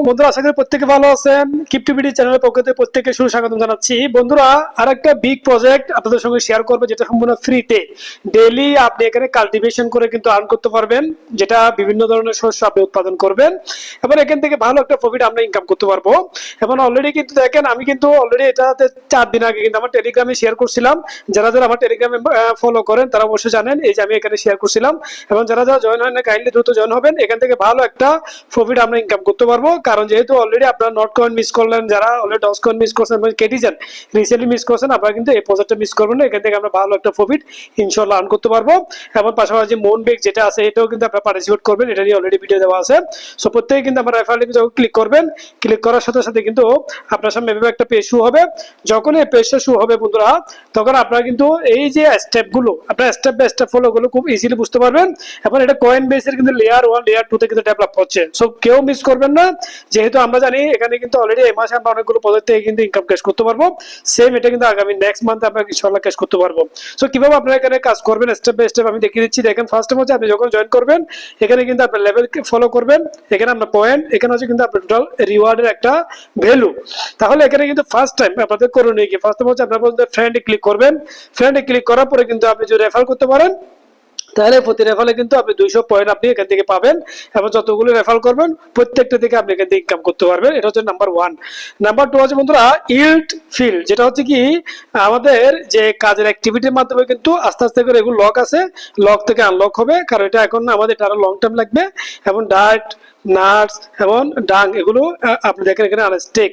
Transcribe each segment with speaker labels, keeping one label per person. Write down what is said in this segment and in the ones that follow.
Speaker 1: বন্ধুরা, আশা করি প্রত্যেকে ভালো আছেন। ক্রিপ্টোবিডি চ্যানেলের পক্ষ থেকে প্রত্যেককে স্বাগত জানাচ্ছি। বন্ধুরা, আরেকটা বিগ প্রজেক্ট আপনাদের সঙ্গে শেয়ার করবো, যেটা সম্পূর্ণ ফ্রিতে। ডেইলি আপনি এখানে কাল্টিভেশন করে কিন্তু আর্ন করতে পারবেন, যেটা বিভিন্ন ধরনের শস্য আপনি উৎপাদন করবেন এবং এখান থেকে ভালো একটা প্রফিট আমরা ইনকাম করতে পারবো। এবং অলরেডি কিন্তু দেখেন, আমি কিন্তু অলরেডি এটাতে 4 দিন আগে কিন্তু আমার টেলিগ্রামে শেয়ার করছিলাম। যারা যারা আমার টেলিগ্রামে ফলো করেন তারা অবশ্যই জানেন, এই যে আমি এখানে শেয়ার করছিলাম। এবং যারা যারা জয়েন হয় না, কাইন্ডলি দ্রুত জয়েন হবেন। এখান থেকে ভালো একটা প্রফিট আমরা ইনকাম করতে পারবো, কারণ যেহেতু অলরেডি আপনারা নট কয়েন মিস করলেন, যারা অলরেডি ডস কয়েন মিস করছেন, কেটিজেন রিসেন্টলি মিস করছেন, আপনারা কিন্তু এই প্রজেক্টটা মিস করবেন না। এখান থেকে আমরা ভালো একটা প্রফিট ইনশাআল্লাহ আর্ন করতে পারবো। এবং পাশাপাশি মন বেগ যেটা আছে, এটাও কিন্তু আপনারা পার্টিসিপেট করবেন, এটা নিয়ে অলরেডি ভিডিও দেওয়া আছে। সো প্রত্যেকে কিন্তু আমরা রেফারেল লিংকে যখন ক্লিক করবেন, ক্লিক করার সাথে সাথে কিন্তু আপনার সামনে এভাবে একটা পেজ শো হবে। যখন এই পেজটা শো হবে বন্ধুরা, তখন আপনারা কিন্তু এই যে স্টেপগুলো, আপনারা স্টেপ বাই স্টেপ ফলো গুলো খুব ইজিলি বুঝতে পারবেন। এবং এটা কয়েন বেসের কিন্তু লেয়ার 1 লেয়ার 2 তে কিন্তু ডেভেলপ হচ্ছে। সো কেউ মিস করবেন না, যেহেতু আমরা জানি এখানে কিন্তু অলরেডি এই মাসে আমরা অনেকগুলো প্রজেক্ট থেকে কিন্তু ইনকাম ক্যাশ করতে পারবো। সেম এটা কিন্তু আগামী নেক্সট মান্থে আমরা ইনশাআল্লাহ ক্যাশ করতে পারবো। সো কিভাবে আপনারা এখানে কাজ করবেন স্টেপ বাই স্টেপ আমি দেখিয়ে দিচ্ছি। দেখেন, ফার্স্ট টাইম হচ্ছে আপনি যখন জয়েন করবেন, এখানে কিন্তু আপনার লেভেল ফলো করবেন। এখানে আপনার পয়েন্ট, এখানে হচ্ছে কিন্তু আপনার টোটাল রিওয়ার্ডের একটা ভ্যালু। তাহলে এখানে কিন্তু ফার্স্ট টাইম আপনাদের করণীয় কি, ফার্স্ট টাইম হচ্ছে আপনারা ফ্রেন্ডে ক্লিক করবেন। ফ্রেন্ডে ক্লিক করার পরে কিন্তু আপনি যদি রেফার করতে পারেন, তাহলে প্রতি রেফারে কিন্তু আপনি 200 পয়েন্ট আপনি এখান থেকে পাবেন। এবং যতগুলো রেফার করবেন প্রত্যেকটা থেকে আপনি এখান থেকে ইনকাম করতে পারবেন। এটা হচ্ছে নাম্বার 1। নাম্বার 2 হচ্ছে বন্ধুরা ইল্ড ফিল, যেটা হচ্ছে কি আমাদের যে কাজের অ্যাক্টিভিটির মাধ্যমে কিন্তু আস্তে আস্তে করে এগুলো লক আছে, লক থেকে আনলক হবে, কারণ এটা এখন আমাদের আরো লং টাইম লাগবে। এবং ডার্ট নাটস এবং ডাং এগুলো আপনি দেখেন এখানে আনস্টেক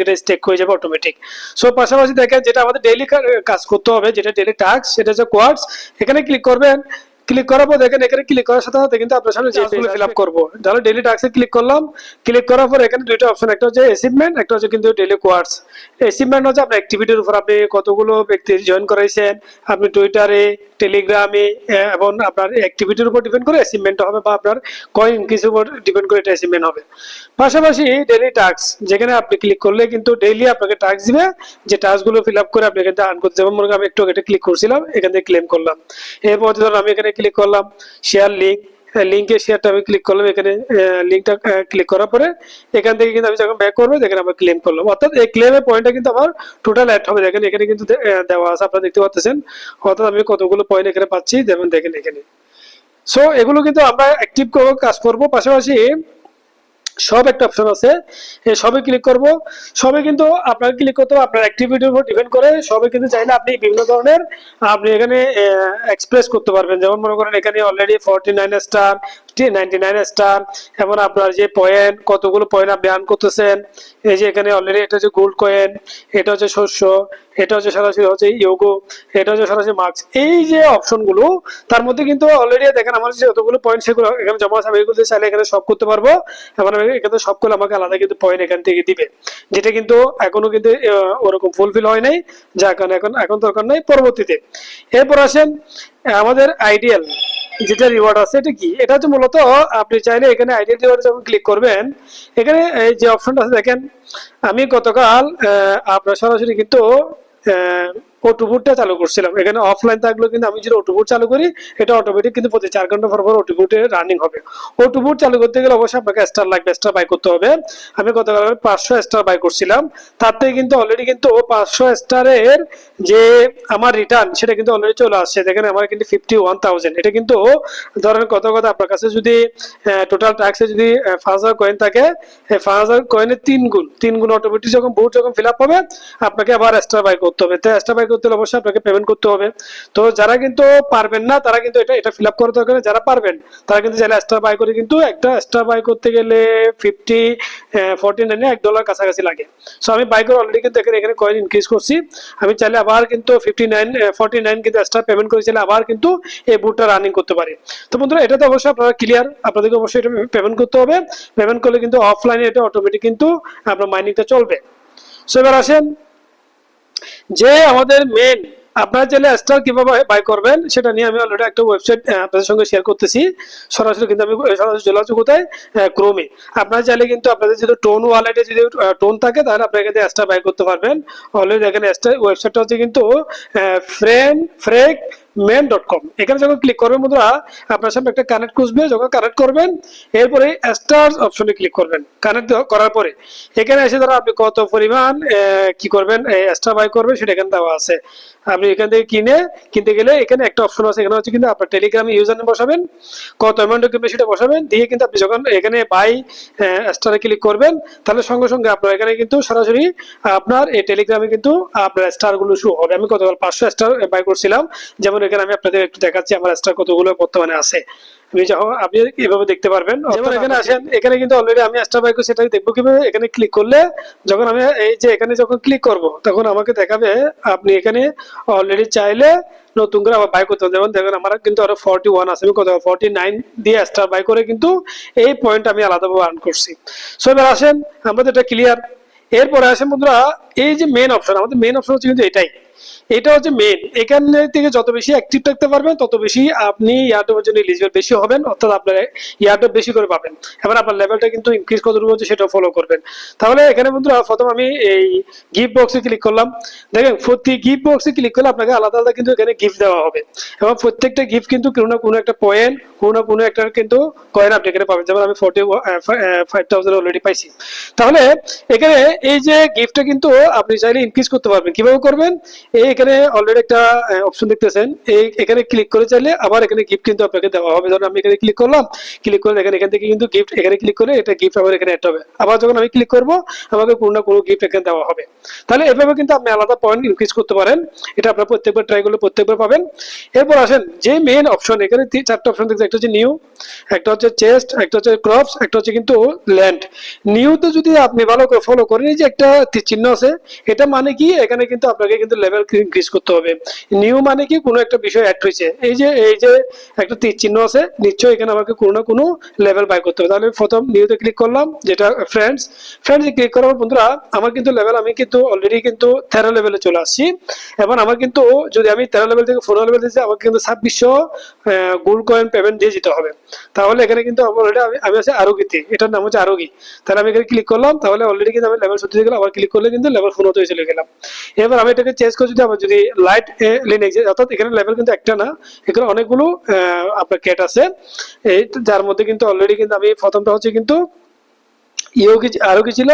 Speaker 1: এটা স্টেক হয়ে যাবে অটোমেটিক। সো পাশাপাশি দেখেন যেটা আমাদের ডেইলি কাজ করতে হবে, যেটা ডেইলি টাস্ক, সেটা হচ্ছে কোয়ার্টস। এখানে ক্লিক করবেন। ক্লিক করার পর দেখেন এখানে ক্লিক করার সাথে সাথে কিন্তু আপনার সামনে যে পেজগুলো ফিল আপ করবো, তাহলে ডেইলি টাস্কে ক্লিক করলাম। ক্লিক করার পর এখানে দুইটা অপশন, একটা হচ্ছে অ্যাচিভমেন্ট, একটা হচ্ছে কিন্তু ডেইলি কোয়ার্টস। অ্যাচিভমেন্ট হচ্ছে আপনার অ্যাক্টিভিটির উপর আপনি কতগুলো ব্যক্তি জয়েন করাইছেন, আপনি টুইটারে, টেলিগ্রামে এবং আপনার অ্যাক্টিভিটির উপর ডিপেন্ড করে অ্যাচিভমেন্ট হবে, বা আপনার কয়েন ইনক্রিজের উপর ডিপেন্ড করে এটা অ্যাচিভমেন্ট হবে। পাশাপাশি ডেইলি টাস্ক, যেখানে আপনি ক্লিক করলে কিন্তু ডেইলি আপনাকে টাস্ক দিবে, যে টাস্কগুলো ফিল আপ করে আপনি এখানে আর্ন করতে। যেমন মনে করেন আমি একটু এটা ক্লিক করছিলাম, এখান থেকে ক্লেম করলাম। এরপর ধরুন আমি এখানে ক্লিক করলাম শেয়ার লিঙ্ক, লিঙ্কের শেয়ারটা আমি ক্লিক করলাম। এখানে লিঙ্কটা ক্লিক করার পরে এখান থেকে কিন্তু আমি যখন ব্যাক করবো, দেখেন আমি ক্লেম করলাম। অর্থাৎ এই ক্লেমের পয়েন্টটা কিন্তু আমার টোটাল অ্যাড হবে। দেখেন এখানে কিন্তু দেওয়া আছে, আপনারা দেখতে পাচ্ছেন। অর্থাৎ আমি কতগুলো পয়েন্ট এখানে পাচ্ছি, দেখেন এখানে। সো এগুলো কিন্তু আমরা অ্যাক্টিভ করে কাজ করব। পাশাপাশি সব একটা অপশন আছে, সবে ক্লিক করব। সবে কিন্তু আপনার ক্লিক করতে হবে আপনার অ্যাক্টিভিটির উপর ডিপেন্ড করে। সবে কিন্তু চাইলে আপনি বিভিন্ন ধরনের আপনি এখানে এক্সপ্রেস করতে পারবেন। যেমন মনে করেন এখানে অলরেডি 49 স্টার, 99 স্টার, এবং আপনার যে পয়েন্ট, কতগুলো পয়েন্ট আপনি আর্ন করতেছেন। এই যে এখানে অলরেডি এটা হচ্ছে গোল্ড কয়েন, এটা হচ্ছে শস্য, এটা হচ্ছে সরাসরি হচ্ছে ইয়োগো, এটা হচ্ছে সরাসরি মার্কস। এই যে অপশনগুলো, তার মধ্যে কিন্তু অলরেডি দেখেন আমার যে যতগুলো পয়েন্ট সেগুলো এখানে জমা আছে। আমি এগুলো চাইলে এখানে সব করতে পারবো, এবং এখানে সবগুলো আমাকে আলাদা কিন্তু পয়েন্ট এখান থেকে দিবে, যেটা কিন্তু এখনো কিন্তু ওরকম ফুলফিল হয় নাই, যার কারণে এখন দরকার নাই, পরবর্তীতে। এরপর আসেন আমাদের আইডিয়াল যেটা রিওয়ার্ড আছে, এটা কি? এটা হচ্ছে মূলত আপনি চাইলে এখানে আইডিয়াল রিওয়ার্ড যখন ক্লিক করবেন, এখানে এই যে অপশনটা আছে দেখেন, আমি গতকাল আপনার সরাসরি কিন্তু অটোবুটটা চালু করছিলাম। এখানে অফলাইন থাকলেও কিন্তু আমি যদি অটোবুট চালু করি, এটা অটোমেটিক কিন্তু প্রতি 4 ঘন্টা পর অটোবুটে রানিং হবে। অটোবুট চালু করতে গেলে অবশ্যই আপনাকে স্টার লাগবে, স্টার বাই করতে হবে। আমি গতকাল 500 স্টার বাই করছিলাম, তার থেকে কিন্তু অলরেডি কিন্তু 500 স্টারের যে আমার রিটার্ন, সেটা কিন্তু অলরেডি চলে আসছে। দেখেন আমার কিন্তু 51,000। এটা কিন্তু ধরেন কত কথা, আপনার কাছে যদি টোটাল ট্যাক্সে যদি 5000 কয়েন থাকে, 5000 কয়েনের 3 গুণ অটোমেটিক যখন বুট যখন ফিল আপ হবে, আপনাকে আবার স্টার বাই করতে হবে। তো স্টার বাই করতে হলে অবশ্যই আপনাকে পেমেন্ট করতে হবে। তো যারা কিন্তু পারবেন না, তারা কিন্তু এটা ফিল আপ করা দরকার। যারা পারবেন তারা কিন্তু চাইলে স্টার বাই করে, কিন্তু একটা স্টার বাই করতে গেলে 49 $1 কাছাকাছি লাগে। সো আমি বাই করে অলরেডি কিন্তু এখানে কয়েন ইনক্রিজ করছি। আমি চাইলে আবার কিন্তু 49 কিন্তু স্টার পেমেন্ট করে চাইলে আবার কিন্তু এই বুটটা রানিং করতে পারি। তো বন্ধুরা, এটা তো অবশ্যই আপনারা ক্লিয়ার, আপনাদেরকে অবশ্যই এটা পেমেন্ট করতে হবে। পেমেন্ট করলে কিন্তু অফলাইনে এটা অটোমেটিক কিন্তু আপনার মাইনিংটা চলবে। সো এবার আসেন যে আমাদের মেন, আপনারা চাইলে স্টার কিভাবে বাই করবেন সেটা নিয়ে আমি অলরেডি একটা ওয়েবসাইট আপনাদের সঙ্গে শেয়ার করতেছি। সরাসরি কিন্তু আমি সরাসরি চলে আসছি কোথায়, ক্রোমে। আপনারা চাইলে কিন্তু আপনাদের যদি টোন ওয়ালেটে যদি টোন থাকে, তাহলে আপনারা এখানে স্টার বাই করতে পারবেন। অলরেডি এখানে স্টার ওয়েবসাইটটা হচ্ছে কিন্তু ফ্রেক main.com। এখানে যখন ক্লিক করবেন বন্ধুরা আপনার সামনে একটা কানেক্ট খুঁজবে, যখন কানেক্ট করবেন এরপরে স্টার অপশনে ক্লিক করবেন। কানেক্ট করার পরে এখানে এসে ধরো আপনি কত পরিমাণ কি করবেন স্টার বাই করবেন সেটা এখানে দেওয়া আছে। আপনি এখান থেকে কিনতে গেলে এখানে একটা অপশন আছে, এখানে হচ্ছে কিন্তু আপনার টেলিগ্রামে ইউজার নেম বসাবেন, কত অ্যামাউন্ট কিনবে সেটা বসাবেন, দিয়ে কিন্তু আপনি যখন এখানে বাই স্টারে ক্লিক করবেন তাহলে সঙ্গে সঙ্গে আপনার এখানে কিন্তু সরাসরি আপনার এই টেলিগ্রামে কিন্তু আপনার স্টার গুলো শো হবে। আমি গতকাল 500 স্টার বাই করছিলাম, যেমন এখানে আমি আপনাদের একটু দেখাচ্ছি আমার স্টার কতগুলো বর্তমানে আছে। আপনি এভাবে দেখতে পারবেন। যেমন এখানে আসেন, এখানে কিন্তু অলরেডি আমি স্টার বাই করছি, সেটাকে দেখবো কিভাবে। এখানে ক্লিক করলে যখন আমি এই যে এখানে যখন ক্লিক করব তখন আমাকে দেখাবে আপনি এখানে অলরেডি চাইলে নতুন করে আবার বাই করতে হবে। যেমন দেখেন আমার কিন্তু আরো 41 আছে, আমি কত 49 দিয়ে স্টার বাই করে কিন্তু এই পয়েন্ট আমি আলাদাভাবে আর্ন করছি। সো এবার আসেন আমাদের এটা ক্লিয়ার। এরপরে আসেন বন্ধুরা এই যে মেন অপশন, আমাদের মেন অপশন হচ্ছে কিন্তু এটাই, এটা হচ্ছে মেন। এখান থেকে যত বেশি অ্যাক্টিভ থাকতে পারবেন তত বেশি আপনি ইয়ারড্রপের জন্য এলিজিবল বেশি হবেন, অর্থাৎ আপনার ইয়ারড্রপ বেশি করে পাবেন। এবার আপনার লেভেলটা কিন্তু ইনক্রিজ কতটুকু হচ্ছে সেটা ফলো করবেন। তাহলে এখানে বন্ধুরা প্রথম আমি এই গিফট বক্সে ক্লিক করলাম। দেখেন প্রতি গিফট বক্সে ক্লিক করলে আপনাকে আলাদা আলাদা কিন্তু এখানে গিফট দেওয়া হবে, এবং প্রত্যেকটা গিফট কিন্তু কোনো না কোনো একটা পয়েন্ট, কোনো না কোনো একটা কিন্তু কয়েন আপনি এখানে পাবেন। যেমন আমি 45,000 অলরেডি পাইছি। তাহলে এখানে এই যে গিফটটা কিন্তু আপনি চাইলে ইনক্রিজ করতে পারবেন। কিভাবে করবেন? এই এখানে অলরেডি একটা অপশন দেখতেছেন, এই এখানে ক্লিক করে চাইলে আবার এখানে গিফট কিন্তু আপনাকে দেওয়া হবে। ধরুন আমি এখানে ক্লিক করলাম, ক্লিক করে দেখেন এখান থেকে কিন্তু গিফট, এখানে ক্লিক করে এটা গিফট আবার এখানে অ্যাড হবে। আবার যখন আমি ক্লিক করব আমাকে কোনো না কোনো গিফট এখানে দেওয়া হবে। তাহলে এভাবে কিন্তু আপনি আলাদা পয়েন্ট ইনক্রিজ করতে পারেন। এটা আপনার প্রত্যেকবার ট্রাই করলে প্রত্যেকবার পাবেন। এরপর আসেন যে মেইন অপশন, এখানে চারটা অপশন দেখতে, একটা হচ্ছে নিউ, একটা হচ্ছে চেস্ট, একটা হচ্ছে ক্রপস, একটা হচ্ছে কিন্তু ল্যান্ড। নিউতে যদি আপনি ভালো করে ফলো করেন, এই যে একটা চিহ্ন আছে, এটা মানে কি এখানে কিন্তু আপনাকে কিন্তু লেভেল ইনক্রিজ করতে হবে। নিউ মানে কি কোনো একটা বিষয় অ্যাড হয়েছে, এই যে একটা তীর চিহ্ন আছে, নিশ্চয়ই এখানে আমাকে কোনো না কোনো লেভেল বাই করতে হবে। তাহলে প্রথম নিউতে ক্লিক করলাম, যেটা ফ্রেন্ডস ক্লিক করার পর বন্ধুরা আমার কিন্তু লেভেল, আমি কিন্তু অলরেডি কিন্তু 13 লেভেলে চলে আসছি। এবং আমার কিন্তু যদি আমি 13 লেভেল থেকে 14 লেভেল দিয়েছি, আমাকে কিন্তু 2600 গোল্ড কয়েন পেমেন্ট দিয়ে যেতে হবে। তাহলে এখানে কিন্তু অলরেডি আমি আছে আরোগীতে, এটার নাম হচ্ছে আরোগী। তাহলে আমি এখানে ক্লিক করলাম, তাহলে অলরেডি কিন্তু আমি লেভেল 30 গেলাম, আবার ক্লিক করলে কিন্তু লেভেল 15 চলে গেলাম। এবার আমি এটাকে চেঞ্জ করে যদি আমার যদি লাইট লিনেক্স, অর্থাৎ এখানে লেভেল কিন্তু একটা না, এখানে অনেকগুলো আপনার ক্যাট আছে, এই যার মধ্যে কিন্তু অলরেডি কিন্তু আমি প্রথমটা হচ্ছে কিন্তু আরো কি ছিল,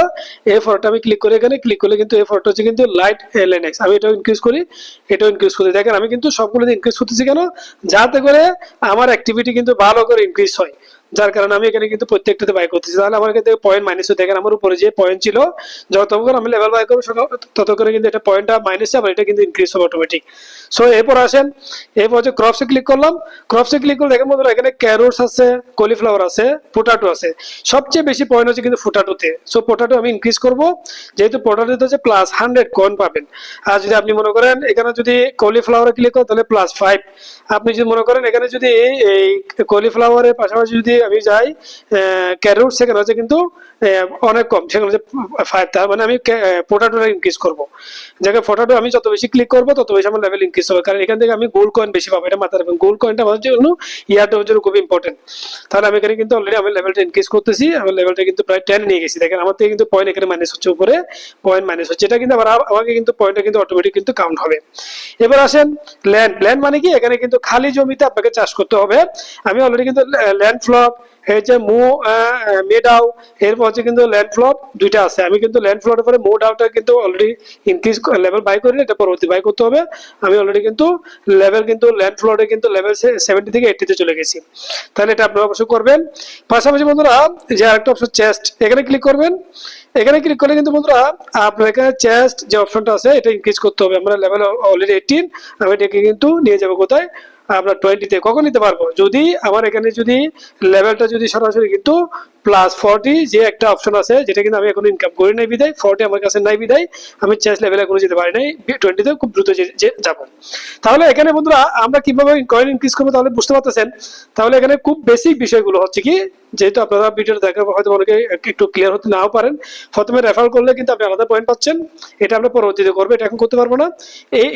Speaker 1: এই ফটোটা আমি ক্লিক করে এখানে ক্লিক করলে কিন্তু এই ফটো হচ্ছে কিন্তু লাইট লিনেক্স। আমি এটাও ইনক্রিজ করি, এটাও ইনক্রিজ করি। দেখেন আমি কিন্তু সবগুলো ইনক্রিজ করতেছি কেন, যাতে করে আমার অ্যাক্টিভিটি কিন্তু ভালো করে ইনক্রিজ হয়, যার কারণে আমি এখানে কিন্তু প্রত্যেকটাতে বাই করতেছি। তাহলে আমার এখান থেকে পয়েন্ট মাইনাস হয়ে, দেখেন আমার উপরে যে পয়েন্ট ছিল, যতক্ষণ আমি লেভেল বাই করবো তত করে কিন্তু এটা পয়েন্টটা মাইনাস হবে, এটা কিন্তু ইনক্রিজ হবে অটোমেটিক। সো এরপর আসেন, এরপর হচ্ছে ক্রপসে ক্লিক করলাম। ক্রপসে ক্লিক করলে দেখেন বন্ধুরা এখানে ক্যারোটস আছে, কলিফ্লাওয়ার আছে, পোটাটো আছে। সবচেয়ে বেশি পয়েন্ট হচ্ছে কিন্তু পোটাটোতে। সো পোটাটো আমি ইনক্রিজ করবো, যেহেতু পোটাটোতে হচ্ছে প্লাস 100 কয়েন পাবেন। আর যদি আপনি মনে করেন এখানে যদি কলিফ্লাওয়ারে ক্লিক করেন তাহলে +5। আপনি যদি মনে করেন এখানে যদি এই কলিফ্লাওয়ারের পাশাপাশি যদি আমি যাই ক্যারোট, সেখানে হচ্ছে কিন্তু অনেক কম, সেখানে হচ্ছে 5। তার মানে আমি পোটাটোটা ইনক্রিজ করবো। জায়গায় পোটাটো আমি যত বেশি ক্লিক করবো তত বেশি আমার লেভেল ইনক্রিজ হবে, কারণ এখান থেকে আমি গোল্ড কয়েন বেশি পাবো, এটা মাথায় রাখবেন। গোল্ড কয়েনটা আমাদের জন্য ইয়ারড্রপের জন্য খুব ইম্পর্টেন্ট। তাহলে আমি এখানে কিন্তু অলরেডি আমি লেভেলটা ইনক্রিজ করতেছি, আমার লেভেলটা কিন্তু প্রায় 10 নিয়ে গেছি। দেখেন আমার থেকে কিন্তু পয়েন্ট এখানে মাইনাস হচ্ছে, উপরে পয়েন্ট মাইনাস হচ্ছে, এটা কিন্তু আবার আমাকে কিন্তু পয়েন্টটা কিন্তু অটোমেটিক কিন্তু কাউন্ট হবে। এবার আসেন ল্যান্ড মানে কি, এখানে কিন্তু খালি জমিতে আপনাকে চাষ করতে হবে। আমি অলরেডি কিন্তু ল্যান্ড ফ্লপ, হচ্ছে মেডাও, এরপর হচ্ছে কিন্তু ল্যান্ড ফ্লট দুইটা আছে। আমি কিন্তু ল্যান্ড ফ্লটের পরে মোডাউটা কিন্তু অলরেডি ইনক্রিজ লেভেল বাই করি, এটা পরবর্তী বাই করতে হবে। আমি অলরেডি কিন্তু লেভেল কিন্তু ল্যান্ড ফ্লটে কিন্তু লেভেল 70 থেকে 80 তে চলে গেছি। তাহলে এটা আপনারা অবশ্যই করবেন। পাশাপাশি বন্ধুরা যে আরেকটা অপশন চেস্ট, এখানে ক্লিক করবেন। এখানে ক্লিক করলে কিন্তু বন্ধুরা আপনার এখানে চেস্ট যে অপশনটা আছে এটা ইনক্রিজ করতে হবে। আমরা লেভেল অলরেডি 18, আমি এটাকে কিন্তু নিয়ে যাবো কোথায়, আপনার 20-তে। কখন নিতে পারবো, যদি আমার এখানে যদি লেভেলটা যদি সরাসরি কিন্তু +40 যে একটা অপশন আছে, যেটা কিন্তু আমি এখন ইনকাম করি নাই বিদায়, 40 আমার কাছে নাই বিদায় আমি চেস লেভেলে এখনো যেতে পারি নাই, 20-তে খুব দ্রুত যাব। তাহলে এখানে বন্ধুরা আমরা কিভাবে কয়েন ইনক্রিজ করবো তাহলে বুঝতে পারতেছেন। তাহলে এখানে খুব বেসিক বিষয়গুলো হচ্ছে কি, যেহেতু আপনারা ভিডিওটা দেখা হয়তো অনেকে একটু ক্লিয়ার হতে নাও পারেন, প্রথমে রেফার করলে কিন্তু আপনি আলাদা পয়েন্ট পাচ্ছেন, এটা আমরা পরবর্তীতে করবো, এটা এখন করতে পারবো না।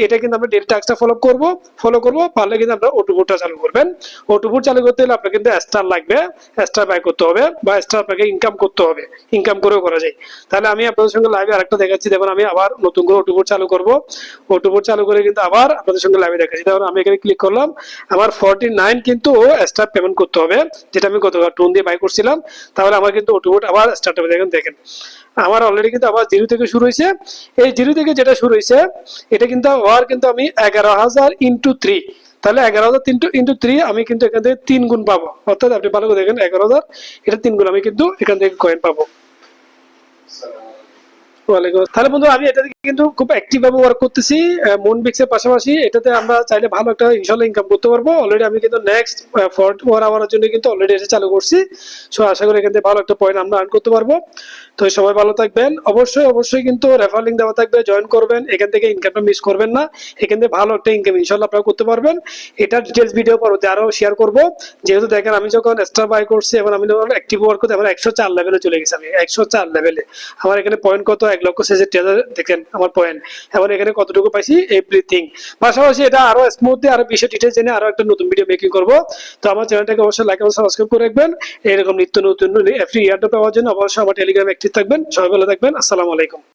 Speaker 1: এটা কিন্তু আমরা ডেলি টাস্কটা ফলো করবো, পারলে কিন্তু আমরা অটোবোটটা চালু করবেন। অটোবোট চালু করতে হলে আপনার কিন্তু স্টার লাগবে, স্টার বাই করতে হবে, বা স্টার আপনাকে ইনকাম করতে হবে, ইনকাম করেও করা যায়। তাহলে আমি আপনাদের সঙ্গে লাইভে আরেকটা দেখাচ্ছি। দেখুন আমি আবার নতুন করে ওটুবোর্ড চালু করব, ওটুবোর্ড চালু করে কিন্তু আবার আপনাদের সঙ্গে লাইভে দেখাচ্ছি। দেখুন আমি এখানে ক্লিক করলাম, আমার 49 কিন্তু স্টার পেমেন্ট করতে হবে, যেটা আমি গতকাল টোন দিয়ে বাই করছিলাম। তাহলে আমার কিন্তু ওটুবোর্ড আবার স্টার্ট হবে। দেখেন দেখেন আমার অলরেডি কিন্তু আবার 0 থেকে শুরু হয়েছে। এই 0 থেকে যেটা শুরু হয়েছে এটা কিন্তু আবার কিন্তু আমি 11,000 ইন্টু 3, তাহলে 11,000 ইন্টু 3 আমি কিন্তু এখান থেকে 3 গুণ পাবো। অর্থাৎ আপনি ভালো করে দেখেন 11,000 এটা 3 গুণ আমি কিন্তু এখান থেকে কয়েন পাবো। তাহলে বন্ধু আমি এটা কিন্তু খুব অ্যাক্টিভ ভাবে ওয়ার্ক করতেছি মুনবিক্স এর পাশাপাশি। এটাতে আমরা চাইলে ভালো একটা ইনশাআল্লাহ ইনকাম করতে পারবো। অলরেডি আমি কিন্তু নেক্সট 4 আওয়ারের জন্য কিন্তু অলরেডি এটা চালু করছি। সো আশা করি এখান থেকে ভালো একটা পয়েন্ট আমরা আর্ন করতে পারবো। তো সবাই ভালো থাকবেন। অবশ্যই অবশ্যই কিন্তু রেফার লিংক দেওয়া থাকবে, জয়েন করবেন, এখান থেকে ইনকামটা মিস করবেন না। এখান থেকে ভালো একটা ইনকাম ইনশাআল্লাহ আপনারা করতে পারবেন। এটা ডিটেইলস ভিডিও পরবর্তী আরো শেয়ার করব। যেহেতু দেখেন আমি যখন এক্সট্রা বাই করছি এবং আমি যখন অ্যাক্টিভ ওয়ার্ক করতে আমার 104 লেভেলে চলে গেছি। আমি 104 লেভেলে আমার এখানে পয়েন্ট কত 1,66,000 দেখেন আমার পয়েন্ট। এবং এখানে কতটুকু পাইছি এভরিথিং। পাশাপাশি এটা আরো স্মুথলি আরো বেশি ডিটেইলস জেনে আরো একটা নতুন ভিডিও মেকিং করব। তো আমার চ্যানেলটাকে অবশ্যই লাইক এবং সাবস্ক্রাইব করে রাখবেন। এরকম নিত্য নতুন ফ্রি এয়ারড্রপ পাওয়ার জন্য অবশ্যই আমার টেলিগ্রাম অ্যাক্টিভ থাকবেন। সবাই ভালো থাকবেন। আসসালামু আলাইকুম।